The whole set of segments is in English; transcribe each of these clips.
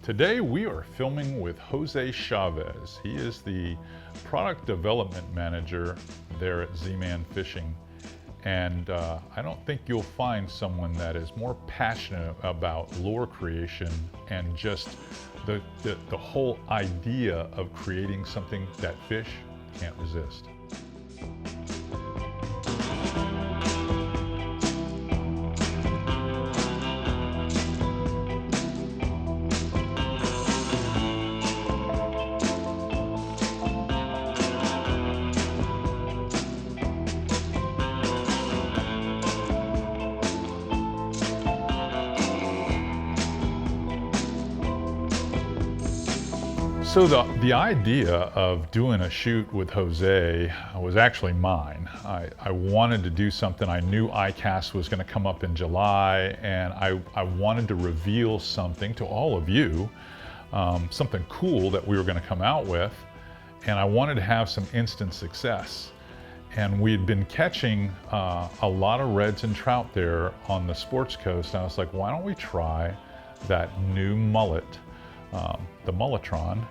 Today we are filming with Jose Chavez. He is the product development manager there at Z-Man Fishing. And I don't think you'll find someone that is more passionate about lure creation and just the whole idea of creating something that fish can't resist. So the idea of doing a shoot with Jose was actually mine. I wanted to do something. I knew ICAST was going to come up in July, and I wanted to reveal something to all of you, something cool that we were going to come out with, and I wanted to have some instant success. And we had been catching a lot of reds and trout there on the Sports Coast, and I was like, why don't we try that new mullet, the Mulletron,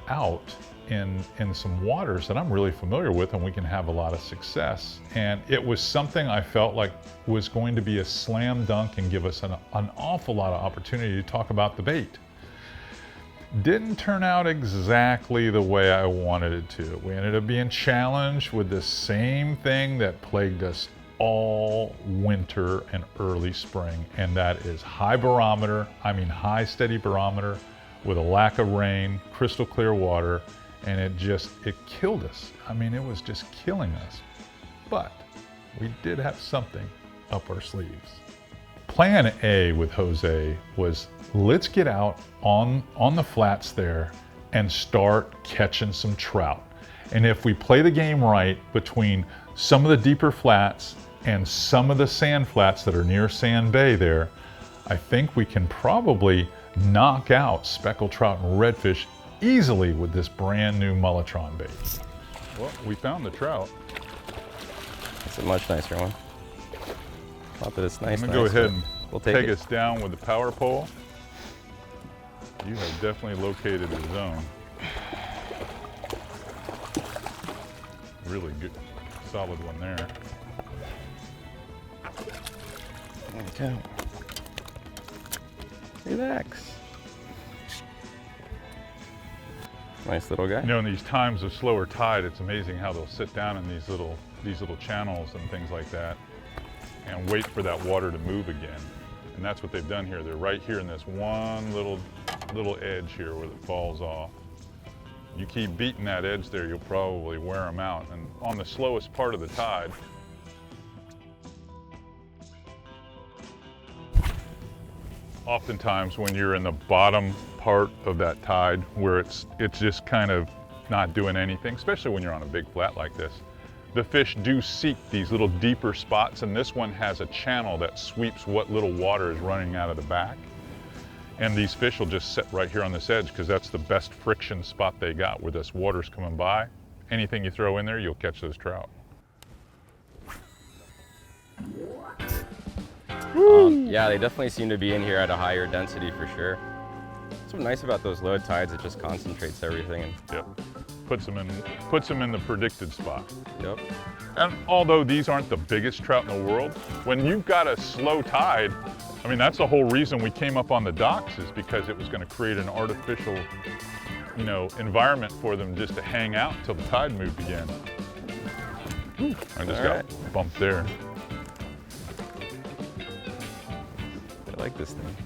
out in some waters that I'm really familiar with, and we can have a lot of success. And it was something I felt like was going to be a slam dunk and give us an awful lot of opportunity to talk about the bait. Didn't turn out exactly the way I wanted it to. We ended up being challenged with the same thing that plagued us all winter and early spring, and that is high barometer, high steady barometer, with a lack of rain, crystal clear water, and it killed us. It was just killing us. But we did have something up our sleeves. Plan A with Jose was, let's get out on the flats there and start catching some trout. And if we play the game right between some of the deeper flats and some of the sand flats that are near Sand Bay there, I think we can probably knock out speckled trout and redfish easily with this brand new Mulletron bait. Well, we found the trout. It's a much nicer one. Not that it's nice. I'm gonna go ahead and we'll take us down with the power pole. You have definitely located the zone. Really good, solid one there. Okay. Relax. Nice little guy. In these times of slower tide, it's amazing how they'll sit down in these little channels and things like that and wait for that water to move again. And that's what they've done here. They're right here in this one little edge here where it falls off. You keep beating that edge there, you'll probably wear them out. And on the slowest part of the tide, oftentimes when you're in the bottom part of that tide where it's just kind of not doing anything, especially when you're on a big flat like this, the fish do seek these little deeper spots, and this one has a channel that sweeps what little water is running out of the back. And these fish will just sit right here on this edge because that's the best friction spot they got where this water's coming by. Anything you throw in there, you'll catch those trout. Yeah, they definitely seem to be in here at a higher density for sure. What's nice about those low tides, it just concentrates everything. And yep, puts them in the predicted spot. Yep. And although these aren't the biggest trout in the world, when you've got a slow tide, that's the whole reason we came up on the docks, is because it was going to create an artificial, environment for them just to hang out until the tide moved again. I just got bumped there. I like this thing.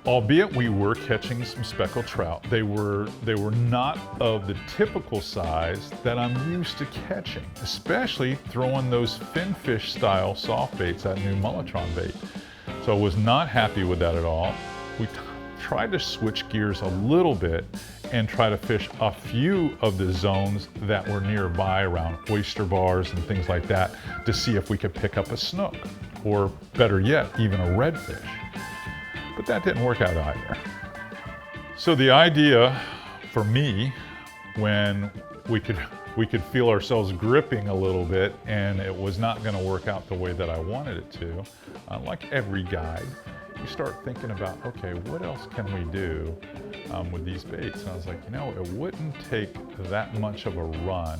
Albeit we were catching some speckled trout, they were not of the typical size that I'm used to catching, especially throwing those finfish style soft baits, that new Mulletron bait. So I was not happy with that at all. We tried to switch gears a little bit and try to fish a few of the zones that were nearby around oyster bars and things like that to see if we could pick up a snook, or better yet, even a redfish. But that didn't work out either. So the idea for me, when we could feel ourselves gripping a little bit and it was not going to work out the way that I wanted it to, like every guide, you start thinking about, okay, what else can we do with these baits? And I was like, you know, it wouldn't take that much of a run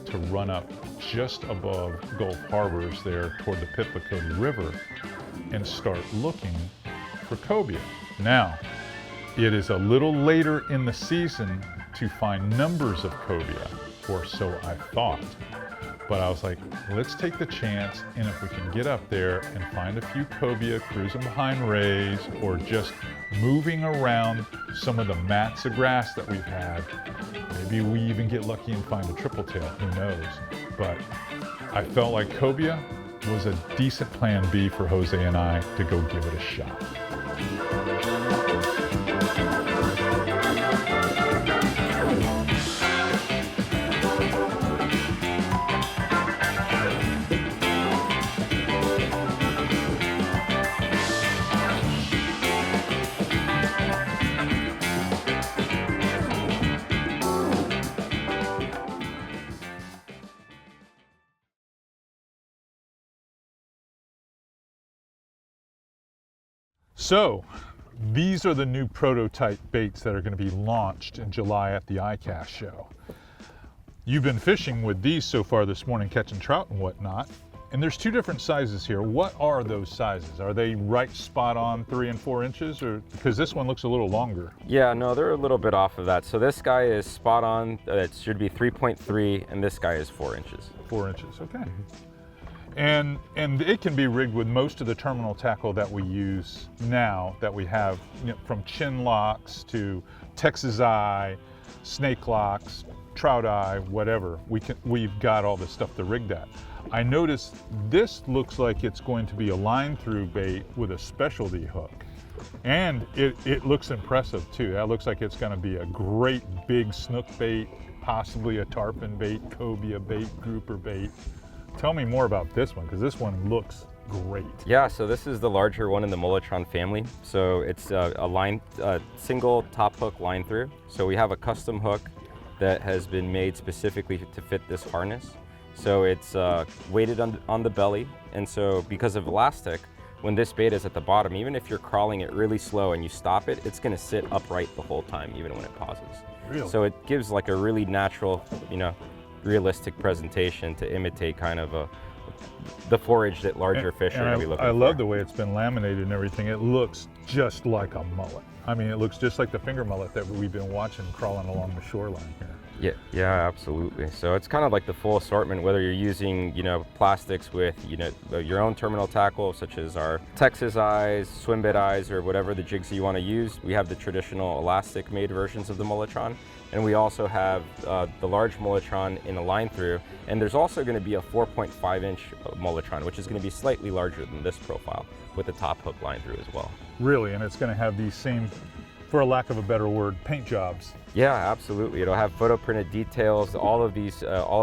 to run up just above Gulf Harbors there toward the Piplicody River and start looking for cobia. Now, it is a little later in the season to find numbers of cobia, or so I thought. But I was like, let's take the chance, and if we can get up there and find a few cobia cruising behind rays or just moving around some of the mats of grass that we've had, maybe we even get lucky and find a triple tail, who knows. But I felt like cobia was a decent plan B for Jose and I to go give it a shot. So, these are the new prototype baits that are going to be launched in July at the ICAST show. You've been fishing with these so far this morning, catching trout and whatnot, and there's two different sizes here. What are those sizes? Are they right spot on 3 and 4 inches, or because this one looks a little longer? Yeah, no, they're a little bit off of that. So this guy is spot on. It should be 3.3, and this guy is 4 inches. 4 inches, okay. And it can be rigged with most of the terminal tackle that we use now, that we have, you know, from chin locks to Texas eye, snake locks, trout eye, whatever. We've got all this stuff to rig that. I noticed this looks like it's going to be a line through bait with a specialty hook. And it looks impressive too. That looks like it's going to be a great big snook bait, possibly a tarpon bait, cobia bait, grouper bait. Tell me more about this one, because this one looks great. Yeah, so this is the larger one in the Molotron family. So it's a single top hook line through. So we have a custom hook that has been made specifically to fit this harness. So it's weighted on the belly, and so because of elastic, when this bait is at the bottom, even if you're crawling it really slow and you stop it, it's gonna sit upright the whole time, even when it pauses. Really? So it gives like a really natural, you know, realistic presentation to imitate kind of the forage that larger fish are going to be looking for. I love the way it's been laminated and everything. It looks just like a mullet. I mean, it looks just like the finger mullet that we've been watching crawling along the shoreline here. Yeah, absolutely. So it's kind of like the full assortment, whether you're using, you know, plastics with, you know, your own terminal tackle, such as our Texas eyes, swim bait eyes, or whatever the jigs you want to use. We have the traditional elastic made versions of the Molotron. And we also have the large Molotron in a line through, and there's also going to be a 4.5 inch Molotron, which is going to be slightly larger than this profile, with a top hook line through as well. Really, and it's going to have these same, for a lack of a better word, paint jobs. Yeah, absolutely. It'll have photo printed details. All of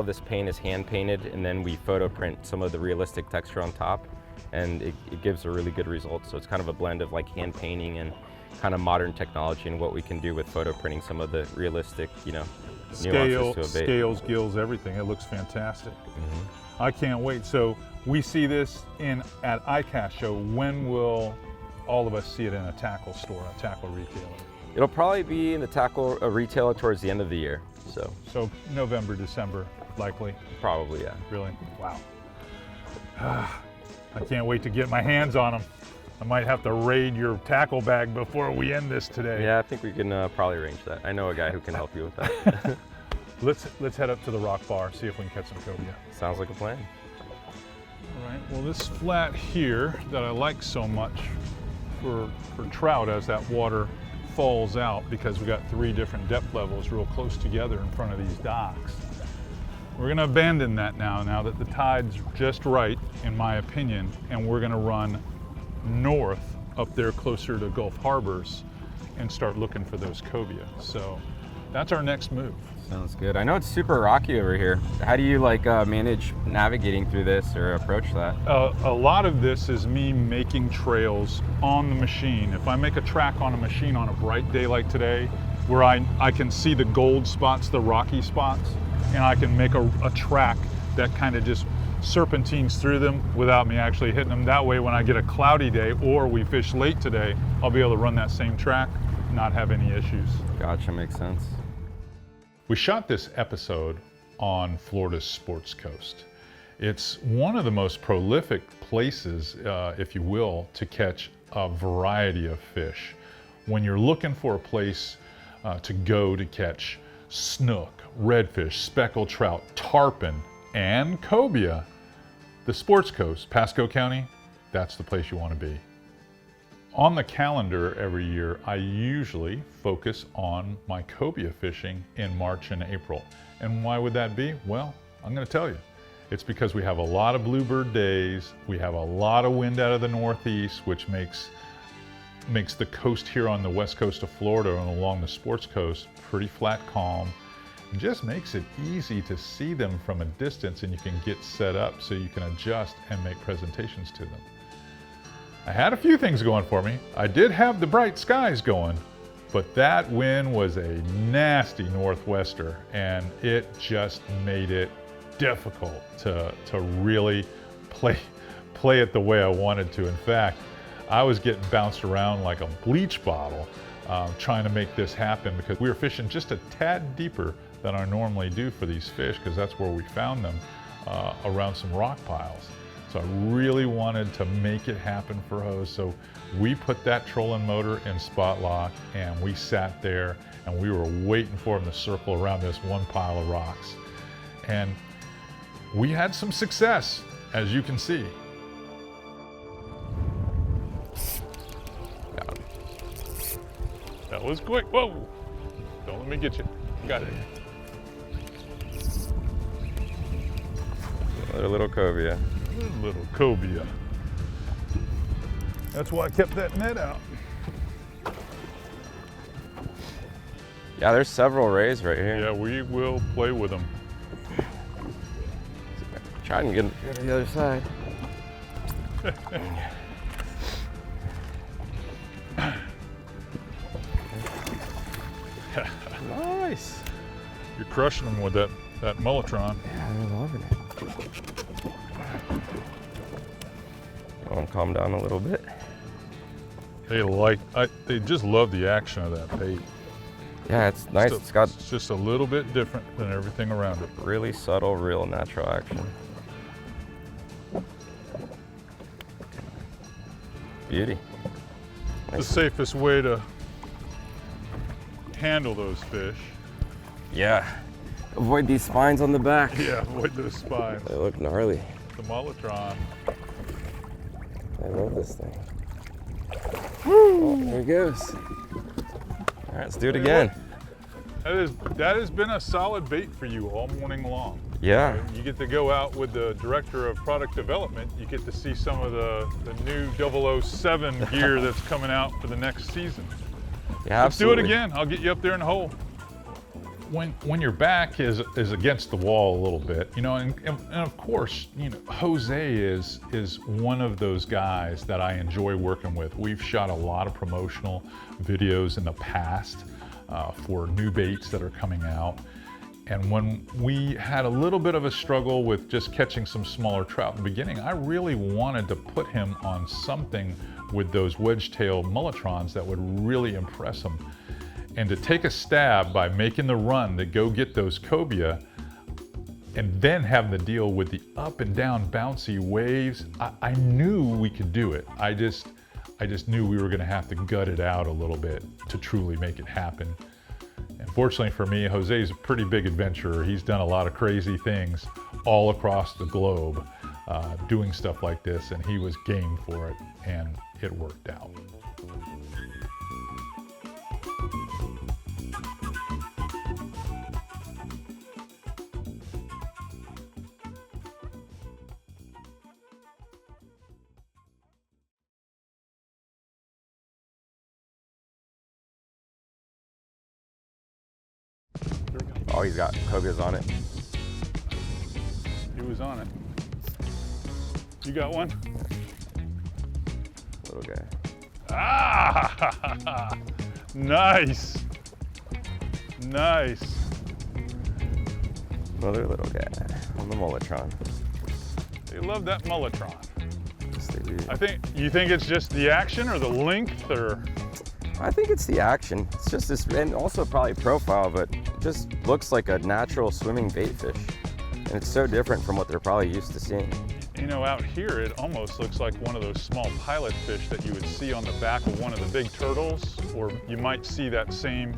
this paint is hand painted, and then we photo print some of the realistic texture on top, and it gives a really good result. So it's kind of a blend of like hand painting and kind of modern technology and what we can do with photo printing some of the realistic, you know, nuances to a bait. Scales, gills, everything. It looks fantastic. I can't wait. So we see this at ICAST show. When will all of us see it in a tackle store, a tackle retailer? It'll probably be in the tackle retailer towards the end of the year. So November, December, likely. Probably, yeah. Really? Wow. I can't wait to get my hands on them. I might have to raid your tackle bag before we end this today. Yeah, I think we can probably arrange that. I know a guy who can help you with that. Let's head up to the rock bar, see if we can catch some cobia. Sounds like a plan. All right, well, this flat here that I like so much for trout as that water falls out, because we got 3 different depth levels real close together in front of these docks. We're gonna abandon that now that the tide's just right, in my opinion, and we're gonna run north up there closer to Gulf Harbors and start looking for those cobia. So that's our next move. Sounds good. I know it's super rocky over here. How do you like manage navigating through this or approach that? A lot of this is me making trails on the machine. If I make a track on a machine on a bright day like today, where I can see the gold spots, the rocky spots, and I can make a track that kind of just serpentines through them without me actually hitting them. That way, when I get a cloudy day or we fish late today, I'll be able to run that same track, not have any issues. Gotcha, makes sense. We shot this episode on Florida's Sports Coast. It's one of the most prolific places, if you will, to catch a variety of fish. When you're looking for a place to go to catch snook, redfish, speckled trout, tarpon, and cobia, the Sports Coast, Pasco County, that's the place you want to be. On the calendar every year, I usually focus on my cobia fishing in March and April. And why would that be? Well, I'm going to tell you. It's because we have a lot of bluebird days, we have a lot of wind out of the northeast, which makes the coast here on the west coast of Florida and along the Sports Coast pretty flat calm. It just makes it easy to see them from a distance, and you can get set up so you can adjust and make presentations to them. I had a few things going for me. I did have the bright skies going, but that wind was a nasty northwester, and it just made it difficult to really play it the way I wanted to. In fact, I was getting bounced around like a bleach bottle trying to make this happen, because we were fishing just a tad deeper than I normally do for these fish, because that's where we found them, around some rock piles. So I really wanted to make it happen for Jose. So we put that trolling motor in spot lock, and we sat there and we were waiting for him to circle around this one pile of rocks. And we had some success, as you can see. That was quick. Whoa! Don't let me get you. Got it. Another little cobia. Little cobia. That's why I kept that net out. Yeah, there's several rays right here. Yeah, we will play with them. Try and get to the other side. Nice. You're crushing them with that Mullitron. Yeah, they're loving it. I want to calm down a little bit. They just love the action of that bait. Yeah, it's nice. It's just a little bit different than everything around it. Really subtle, real natural action. Beauty. The safest way to handle those fish. Yeah. Avoid these spines on the back. Yeah, avoid those spines. They look gnarly. The Mullitron. I love this thing. Woo! Oh, there he goes. All right, let's do it again. That has been a solid bait for you all morning long. Yeah. You get to go out with the director of product development. You get to see some of the new 007 gear that's coming out for the next season. Yeah, Let's do it again. I'll get you up there in the hole. When your back is against the wall a little bit, you know, and of course, you know, Jose is one of those guys that I enjoy working with. We've shot a lot of promotional videos in the past for new baits that are coming out. And when we had a little bit of a struggle with just catching some smaller trout in the beginning, I really wanted to put him on something with those wedge-tail Mullitrons that would really impress him. And to take a stab by making the run to go get those cobia and then having to deal with the up and down bouncy waves, I knew we could do it. I just knew we were gonna have to gut it out a little bit to truly make it happen. And fortunately for me, Jose's a pretty big adventurer. He's done a lot of crazy things all across the globe doing stuff like this, and he was game for it, and it worked out. Oh, he's got cobias on it. He was on it. You got one? Little guy. Ah! Nice. Nice. Another little guy on the Mullitron. They love that Mulletron. Yes, they do. You think it's just the action or the length, or? I think it's the action. It's just this, and also probably profile, but it just looks like a natural swimming bait fish. And it's so different from what they're probably used to seeing. You know, out here it almost looks like one of those small pilot fish that you would see on the back of one of the big turtles, or you might see that same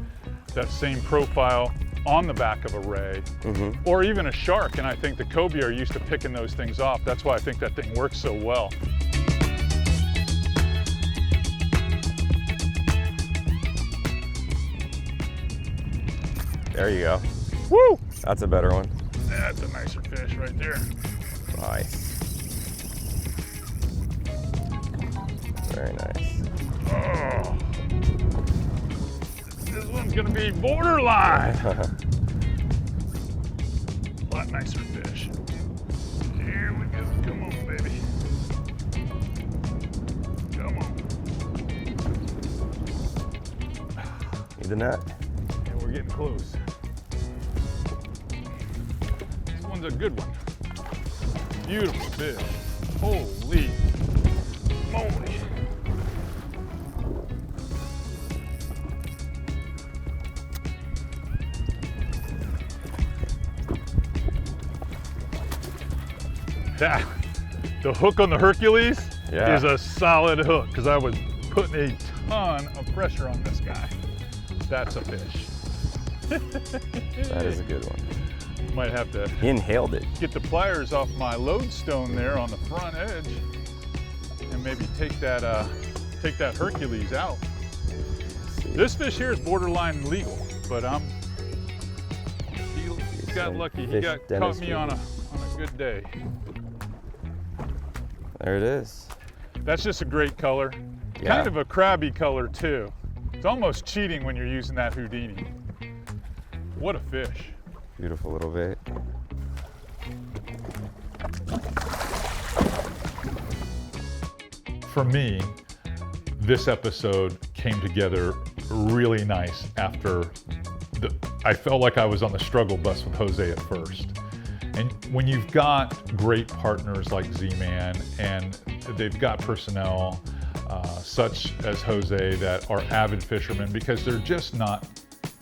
profile on the back of a ray, or even a shark. And I think the Cobia are used to picking those things off. That's why I think that thing works so well. There you go. Woo! That's a better one. That's a nicer fish right there. Nice. Very nice. Oh, this one's gonna be borderline. A lot nicer fish. Here we go. Come on, baby. Come on. Need the net? And we're getting close. This one's a good one. Beautiful fish. Holy moly. The hook on the Hercules is a solid hook, because I was putting a ton of pressure on this guy. That's a fish. That is a good one. Might have to He inhaled it. get the pliers off my lodestone there on the front edge and maybe take that Hercules out. This fish here is borderline legal, but he got lucky. He caught me on a good day. There it is. That's just a great color. Yeah. Kind of a crabby color too. It's almost cheating when you're using that Houdini. What a fish. Beautiful little bait. For me, this episode came together really nice after I felt like I was on the struggle bus with Jose at first. And when you've got great partners like Z-Man, and they've got personnel such as Jose that are avid fishermen, because they're just not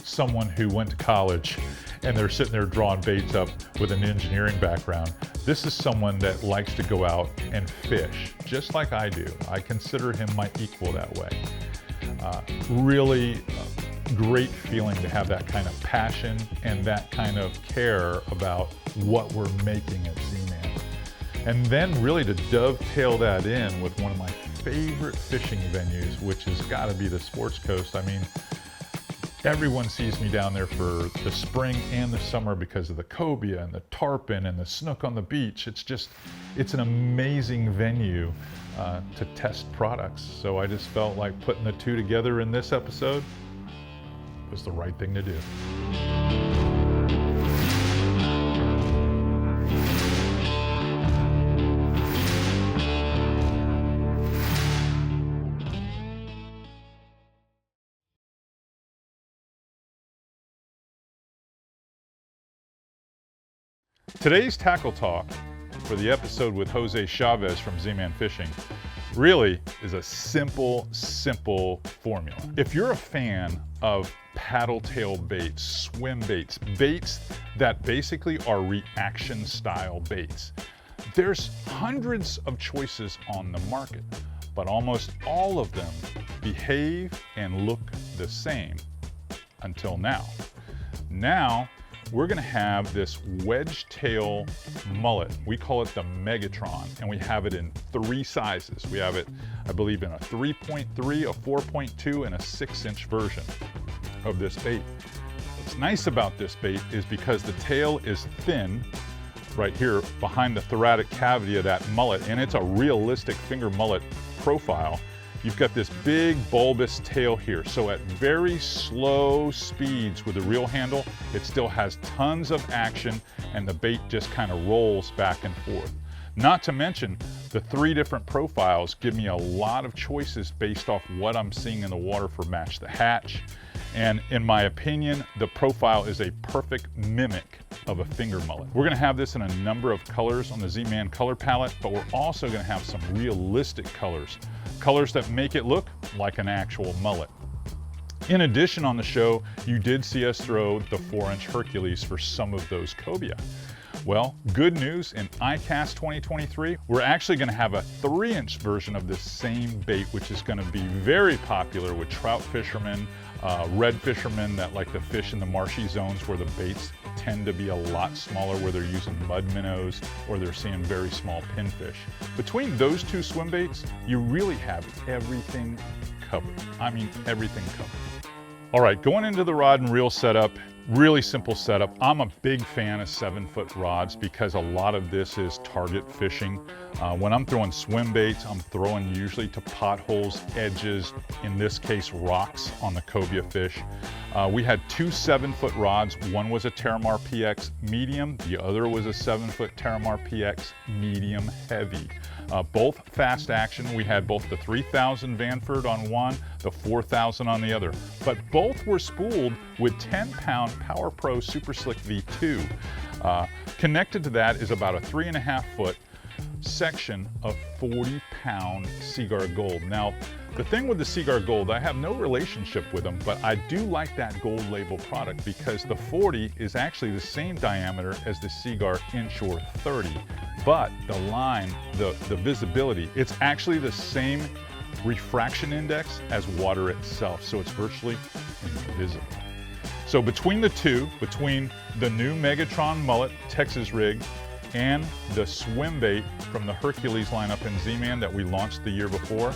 someone who went to college and they're sitting there drawing baits up with an engineering background. This is someone that likes to go out and fish, just like I do. I consider him my equal that way. Really great feeling to have that kind of passion and that kind of care about what we're making at Z-Man. And then really to dovetail that in with one of my favorite fishing venues, which has got to be the Sports Coast. I mean, everyone sees me down there for the spring and the summer because of the cobia and the tarpon and the snook on the beach. It's an amazing venue to test products. So I just felt like putting the two together in this episode was the right thing to do. Today's tackle talk for the episode with Jose Chavez from Z-Man Fishing really is a simple formula. If you're a fan of paddle tail baits, swim baits, baits that basically are reaction style baits, there's hundreds of choices on the market, but almost all of them behave and look the same until now. Now, we're gonna have this wedge tail mullet. We call it the Megatron, and we have it in 3 sizes. We have it, I believe, in a 3.3, a 4.2, and a 6-inch version of this bait. What's nice about this bait is because the tail is thin right here behind the thoracic cavity of that mullet, and it's a realistic finger mullet profile. You've got this big bulbous tail here. So at very slow speeds with the reel handle, it still has tons of action and the bait just kind of rolls back and forth. Not to mention, the 3 different profiles give me a lot of choices based off what I'm seeing in the water for match the hatch. And in my opinion, the profile is a perfect mimic of a finger mullet. We're gonna have this in a number of colors on the Z-Man color palette, but we're also gonna have some realistic colors. Colors that make it look like an actual mullet. In addition, on the show, you did see us throw the 4-inch Hercules for some of those cobia. Well, good news, in ICAST 2023, we're actually gonna have a 3-inch version of this same bait, which is gonna be very popular with trout fishermen, red fishermen that like to fish in the marshy zones where the baits tend to be a lot smaller, where they're using mud minnows or they're seeing very small pinfish. Between those two swim baits, you really have everything covered. I mean, everything covered. All right, going into the rod and reel setup, really simple setup. I'm a big fan of 7-foot rods because a lot of this is target fishing. When I'm throwing swim baits, I'm throwing usually to potholes, edges, in this case rocks on the cobia fish. We had 2 7-foot rods. One was a Terramar PX medium, the other was a 7-foot Terramar PX medium heavy. Both fast action. We had both the 3000 Vanford on one, the 4000 on the other, but both were spooled with 10-pound Power Pro Super Slick V2. Connected to that is about a 3.5-foot section of 40-pound Seaguar Gold. Now, the thing with the Seaguar Gold, I have no relationship with them, but I do like that gold label product because the 40 is actually the same diameter as the Seaguar Inshore 30, but the line, the visibility, it's actually the same refraction index as water itself, so it's virtually invisible. So between the two, between the new Megatron mullet Texas rig and the swim bait from the Hercules lineup in Z-Man that we launched the year before,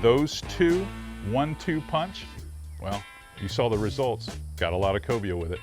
those two 1-2 punch, well, you saw the results. Got a lot of cobia with it.